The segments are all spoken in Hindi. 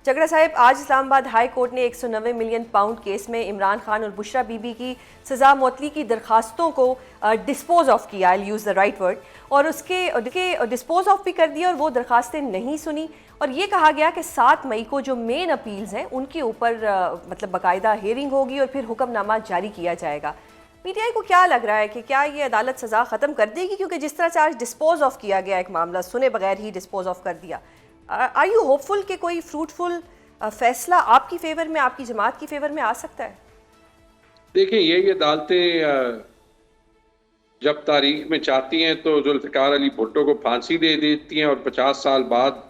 झगड़ा साहब, आज इस्लामाबाद हाई कोर्ट ने 190 मिलियन पाउंड केस में इमरान खान और बुशरा बीबी की सज़ा मौतली की दरखास्तों को डिस्पोज ऑफ किया, आई यूज़ द राइट वर्ड, और उसके डिस्पोज ऑफ भी कर दिया और वो दरखास्तें नहीं सुनी। और ये कहा गया कि 7 मई को जो मेन अपील्स हैं उनके ऊपर मतलब बाकायदा हियरिंग होगी और फिर हुक्मनामा जारी किया जाएगा। पीटीआई को क्या लग रहा है कि क्या ये अदालत सज़ा ख़त्म कर देगी? क्योंकि जिस तरह से आज डिस्पोज ऑफ किया गया एक मामला, सुने बगैर ही डिस्पोज ऑफ कर दिया, आर यू होपफुल कि कोई फ्रूटफुल फैसला आपकी फेवर में, आपकी जमात की फेवर में आ सकता है? देखिए, ये अदालतें जब तारीख में चाहती हैं तो जुल्फ़िकार अली भुट्टो को फांसी दे देती हैं और 50 साल बाद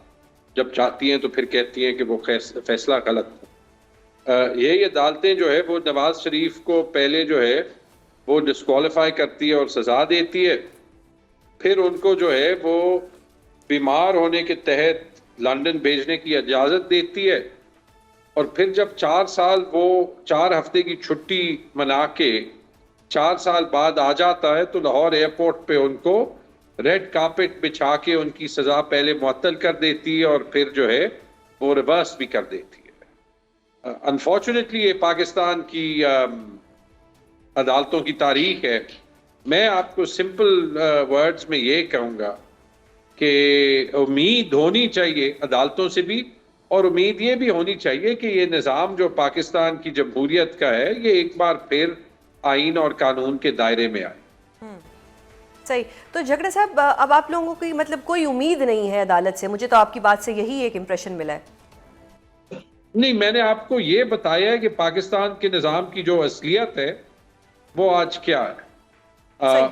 जब चाहती हैं तो फिर कहती हैं कि वो फैसला गलत था। ये अदालतें जो है वो नवाज शरीफ को पहले जो है वो डिस्क्वालीफाई करती है और सज़ा देती है, फिर उनको जो है वो बीमार होने के तहत लंदन भेजने की इजाज़त देती है, और फिर जब 4 साल वो 4 हफ्ते की छुट्टी मना के 4 साल बाद आ जाता है तो लाहौर एयरपोर्ट पे उनको रेड कार्पेट बिछा के उनकी सज़ा पहले मुअत्तल कर देती है और फिर जो है वो रिवर्स भी कर देती है। अनफॉर्चुनेटली ये पाकिस्तान की अदालतों की तारीख है। मैं आपको सिंपल वर्ड्स में ये कहूँगा कि उम्मीद होनी चाहिए अदालतों से भी, और उम्मीद ये भी होनी चाहिए कि ये निज़ाम जो पाकिस्तान की जमहूरियत का है ये एक बार फिर आइन और कानून के दायरे में आए। सही। तो झगड़ा साहब, अब आप लोगों की मतलब कोई उम्मीद नहीं है अदालत से? मुझे तो आपकी बात से यही एक इम्प्रेशन मिला है। नहीं, मैंने आपको ये बताया है कि पाकिस्तान के निज़ाम की जो असलियत है वो आज क्या है।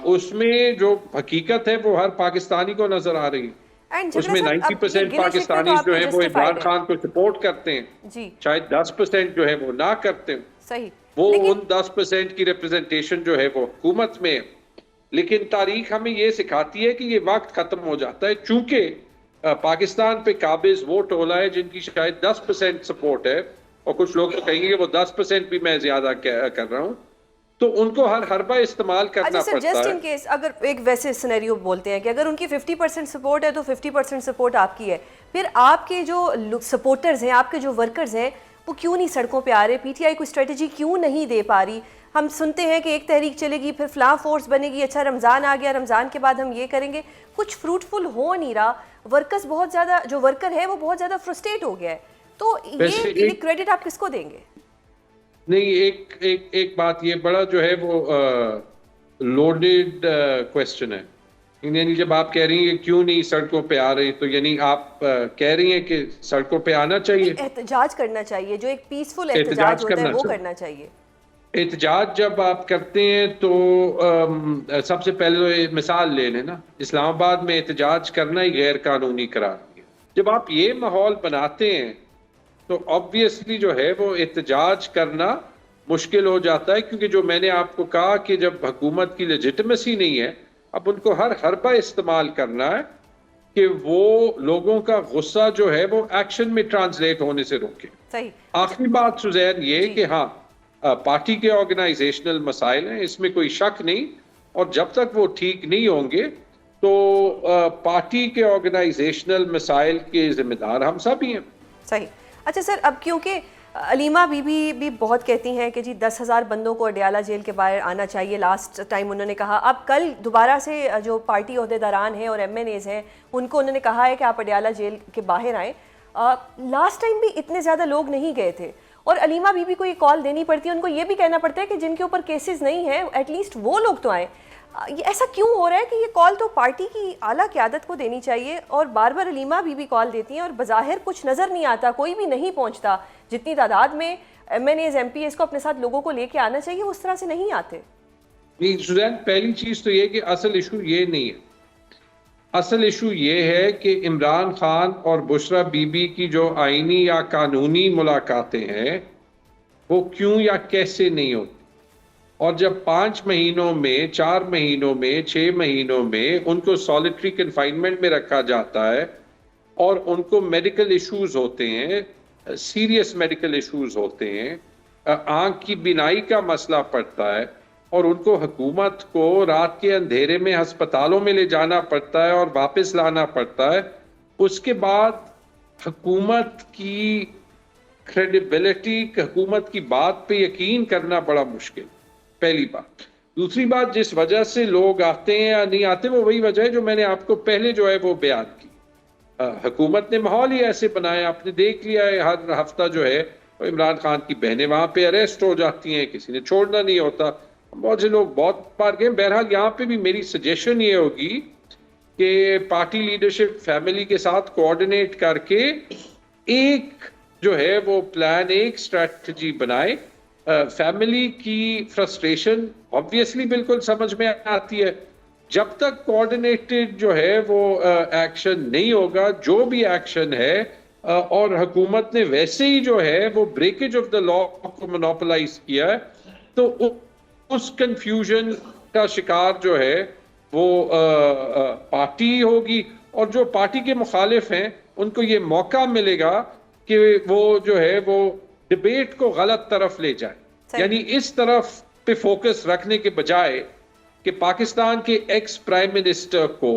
उसमें जो हकीकत है वो हर पाकिस्तानी को नजर आ रही है। उसमें 90% पाकिस्तानी जो है वो इमरान खान को सपोर्ट करते हैं जी। शायद 10% जो है वो ना करते हैं। सही। वो उन 10% की रिप्रेजेंटेशन जो है वो हुकूमत में है। लेकिन तारीख हमें ये सिखाती है कि ये वक्त खत्म हो जाता है, चूंकि पाकिस्तान पे काबिज वो टोला है जिनकी शायद 10% सपोर्ट है, और कुछ लोग तो कहेंगे कि वो 10% भी मैं ज्यादा कर रहा हूँ, तो उनको हर हरबा इस्तेमाल करना पड़ता है। जस्ट इन केस अगर एक वैसे सिनेरियो बोलते हैं कि अगर उनकी 50% सपोर्ट है तो 50% सपोर्ट आपकी है, फिर आपके जो सपोर्टर्स हैं, आपके जो वर्कर्स हैं, वो क्यों नहीं सड़कों पे आ रहे? पीटीआई को स्ट्रेटजी क्यों नहीं दे पा रही? हम सुनते हैं कि एक तहरीक चलेगी, फिर फलां फोर्स बनेगी, अच्छा रमज़ान आ गया, रमज़ान के बाद हम ये करेंगे, कुछ फ्रूटफुल हो नहीं रहा। वर्कर्स बहुत ज़्यादा, जो वर्कर है वो बहुत ज़्यादा फ्रस्ट्रेट हो गया है। तो ये क्रेडिट आप किसको देंगे? नहीं, एक बात, ये बड़ा जो है वो लोडेड क्वेश्चन है। यानी जब आप कह रही हैं क्यों नहीं सड़कों पे आ रही, तो यानी आप कह रही हैं कि सड़कों पे आना चाहिए, एहतजाज करना चाहिए, जो एक पीसफुल एहतजाज होता है वो करना चाहिए। एहतजाज जब आप करते हैं तो सबसे पहले तो मिसाल ले लें ना, इस्लामाबाद में एहतजाज करना ही गैर कानूनी करार दिया। जब आप ये माहौल बनाते हैं तो ऑब्वियसली जो है वो एहतजाज करना मुश्किल हो जाता है, क्योंकि जो मैंने आपको कहा कि जब हुकूमत की लेजिटिमेसी नहीं है, अब उनको हर हरबा इस्तेमाल करना है कि वो लोगों का गुस्सा जो है वो एक्शन में ट्रांसलेट होने से रोके। सही। आखिरी बात सुजैन ये कि हाँ, पार्टी के ऑर्गेनाइजेशनल मसाइल हैं, इसमें कोई शक नहीं, और जब तक वो ठीक नहीं होंगे तो पार्टी के ऑर्गेनाइजेशनल मसाइल के जिम्मेदार हम सब ही हैं। सही। अच्छा सर, अब क्योंकि अलीमा बीबी भी बहुत कहती हैं कि जी 10,000 बंदों को अडयाला जेल के बाहर आना चाहिए, लास्ट टाइम उन्होंने कहा। अब कल दोबारा से जो पार्टी अहदेदारान हैं और MNAs हैं उनको उन्होंने कहा है कि आप अडयाला जेल के बाहर आएँ। लास्ट टाइम भी इतने ज़्यादा लोग नहीं गए थे, और अलीमा बीबी को ये कॉल देनी पड़ती है, उनको ये भी कहना पड़ता है कि जिनके ऊपर केसेस नहीं हैं एटलीस्ट वो लोग तो आएँ। ये ऐसा क्यों हो रहा है कि ये कॉल तो पार्टी की आला क़यादत को देनी चाहिए, और बार बार अलीमा बीबी कॉल देती हैं और बज़ाहिर कुछ नज़र नहीं आता, कोई भी नहीं पहुंचता। जितनी तादाद में MNAs MPs को अपने साथ लोगों को लेके आना चाहिए उस तरह से नहीं आते। नहीं सुजैन, पहली चीज़ तो ये कि असल इशू ये नहीं है। असल इशू ये है कि इमरान खान और बुशरा बीबी की जो आइनी या कानूनी मुलाकातें हैं वो क्यों या कैसे नहीं होती, और जब 5 महीनों में, 4 महीनों में, 6 महीनों में उनको सॉलिटरी कन्फाइनमेंट में रखा जाता है और उनको मेडिकल इश्यूज होते हैं, सीरियस मेडिकल इश्यूज होते हैं, आँख की बिनाई का मसला पड़ता है, और उनको हुकूमत को रात के अंधेरे में अस्पतालों में ले जाना पड़ता है और वापस लाना पड़ता है। उसके बाद हुकूमत की क्रेडिबिलिटी हुकूमत की बात पे यकीन करना बड़ा मुश्किल, पहली बात। दूसरी बात, जिस वजह से लोग आते हैं या नहीं आते, वो वही वजह है जो मैंने आपको पहले जो है वो बयान की। हुकूमत ने माहौल ही ऐसे बनाया, आपने देख लिया है हर हफ्ता जो है इमरान खान की बहनें वहां पे अरेस्ट हो जाती हैं, किसी ने छोड़ना नहीं होता। बहुत से लोग बहुत बार गए। बहरहाल यहाँ पे भी मेरी सजेशन ये होगी कि पार्टी लीडरशिप फैमिली के साथ कोऑर्डिनेट करके एक जो है वो प्लान, एक स्ट्रैटेजी बनाए। फैमिली की फ्रस्ट्रेशन ऑब्वियसली बिल्कुल समझ में आती है। जब तक कोऑर्डिनेटेड जो है वो एक्शन नहीं होगा, जो भी एक्शन है, और हुकूमत ने वैसे ही जो है वो ब्रेकेज ऑफ द लॉ को मोनोपोलाइज किया है, तो उस कंफ्यूजन का शिकार जो है वो पार्टी होगी, और जो पार्टी के मुखालिफ हैं उनको ये मौका मिलेगा कि वो जो है वो डिबेट को गलत तरफ ले जाए। यानी इस तरफ पे फोकस रखने के बजाय कि पाकिस्तान के एक्स प्राइम मिनिस्टर को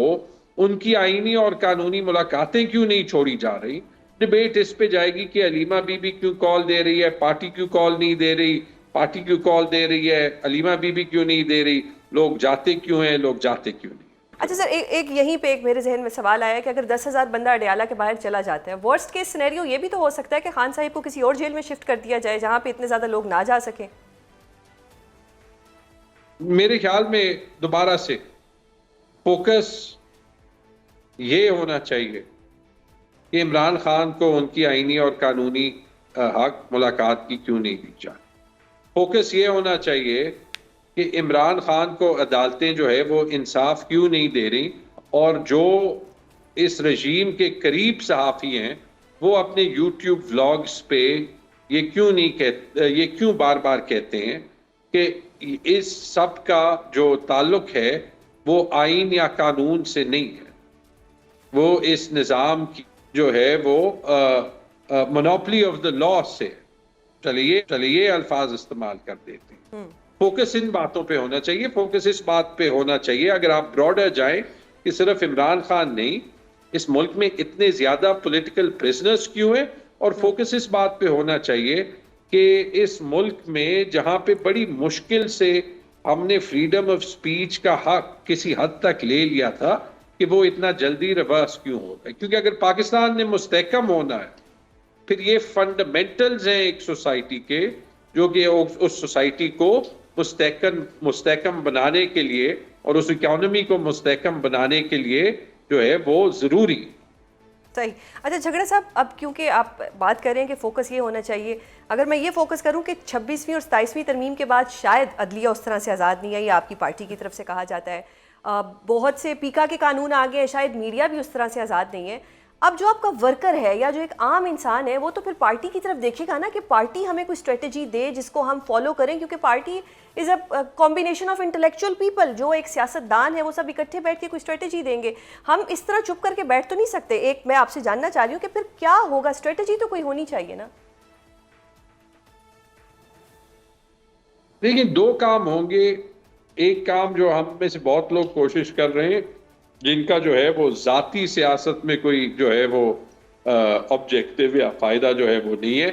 उनकी आईनी और कानूनी मुलाकातें क्यों नहीं छोड़ी जा रही, डिबेट इस पे जाएगी कि अलीमा बीबी क्यों कॉल दे रही है, पार्टी क्यों कॉल नहीं दे रही, पार्टी क्यों कॉल दे रही है, अलीमा बीबी क्यों नहीं दे रही, लोग जाते क्यों हैं, लोग जाते क्यों नहीं। अच्छा सर, एक यहीं पे एक मेरे जहन में सवाल आया कि अगर 10,000 बंदा अडयाला के बाहर चला जाता है, वर्स्ट केस सिनेरियो ये भी तो हो सकता है कि खान साहिब को किसी और जेल में शिफ्ट कर दिया जाए जहां पे इतने ज्यादा लोग ना जा सकें। मेरे ख्याल में दोबारा से फोकस ये होना चाहिए कि इमरान खान को उनकी आईनी और कानूनी हक मुलाकात की क्यों नहीं दी जाए। फोकस ये होना चाहिए कि इमरान खान को अदालतें जो है वो इंसाफ क्यों नहीं दे रही, और जो इस रजीम के करीब सहाफ़ी हैं वो अपने यूट्यूब व्लॉग्स पे ये क्यों बार बार कहते हैं कि इस सब का जो ताल्लुक है वो आइन या कानून से नहीं है, वो इस निज़ाम की जो है वो मोनोपोली ऑफ द लॉ से। चलिए अल्फाज इस्तेमाल कर देते हैं। फोकस इन बातों पे होना चाहिए, फोकस इस बात पे होना चाहिए। अगर आप ब्रॉडर जाएं कि सिर्फ इमरान खान नहीं, इस मुल्क में इतने ज्यादा पॉलिटिकल प्रिजनर्स क्यों हैं, और फोकस इस बात पे होना चाहिए कि इस मुल्क में जहां पे बड़ी मुश्किल से हमने फ्रीडम ऑफ स्पीच का हक किसी हद तक ले लिया था, कि वो इतना जल्दी रिवर्स क्यों हो रहा है। क्योंकि अगर पाकिस्तान ने मुस्तहकम होना है, फिर ये फंडामेंटल्स हैं एक सोसाइटी के, जो कि उस सोसाइटी को मुस्तहकम बनाने के लिए और उस इकोनॉमी को मुस्तहकम बनाने के लिए जो है वो ज़रूरी। सही। अच्छा झगड़ा साहब, अब क्योंकि आप बात कर रहे हैं कि फोकस ये होना चाहिए, अगर मैं ये फोकस करूं कि 26वीं और 27वीं तरमीम के बाद शायद अदलिया उस तरह से आज़ाद नहीं है, ये आपकी पार्टी की तरफ से कहा जाता है, बहुत से पीका के कानून आ गए हैं, शायद मीडिया भी उस तरह से आज़ाद नहीं है। अब जो आपका वर्कर है या जो एक आम इंसान है, वो तो फिर पार्टी की तरफ देखेगा ना कि पार्टी हमें कोई स्ट्रेटजी दे जिसको हम फॉलो करें, क्योंकि party is a combination of intellectual people. जो एक सियासतदान है वो सब इकट्ठे बैठ के कोई स्ट्रेटजी देंगे। हम इस तरह चुप करके बैठ तो नहीं सकते। एक मैं आपसे जानना चाह रही हूँ कि फिर क्या होगा, स्ट्रेटजी तो कोई होनी चाहिए ना। देखिए, दो काम होंगे। एक काम जो हम में से बहुत लोग कोशिश कर रहे हैं, जिनका जो है वो जाती सियासत में कोई जो है वो ऑब्जेक्टिव या फायदा जो है वो नहीं है,